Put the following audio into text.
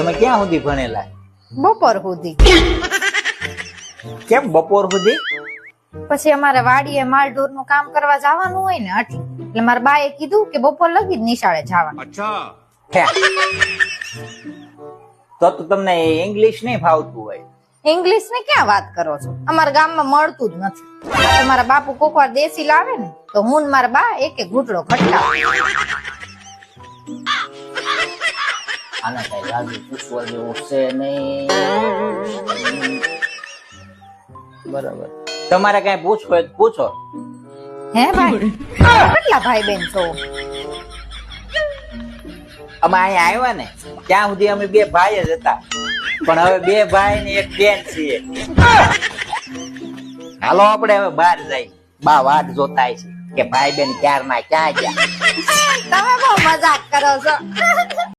તમે ક્યાં સુધી ભણેલા? બપોર સુધી. કેમ બપોર સુધી? પછી અમારે વાડીએ માલઢોર નું કામ કરવા જવાનું હોય ને એટલે મારા બાએ કીધું કે બપોર લગી જ નિશાળે જવાનું. હે. તો તમને ઇંગ્લિશ નહીં ફાવતું હોય? ઇંગ્લિશ ની ક્યાં વાત કરો છો? અમારા ગામમાં મળતું જ નથી. મારા બાપુ કોક વાર દેશી લાવે ને તો હું ને મારા બા એક ઘૂંટડો ખટકાવ. આના કઈ લાગુ પૂછવા જેવું છે નહીં. બરાબર. તમારે કઈ પૂછવું હોય તો પૂછો. હે ભાઈ, કેટલા ભાઈ બેન છો? અમે અહીંયા આવ્યા ને ત્યાં સુધી અમે બે ભાઈ જ હતા, પણ હવે બે ભાઈ ને એક બેન છીએ. હાલો આપણે હવે બહાર જઈએ. બા વાટ જોતા છે કે ભાઈ બેન ક્યારના ક્યાં ગયા. તમે બહુ મજાક કરો છો.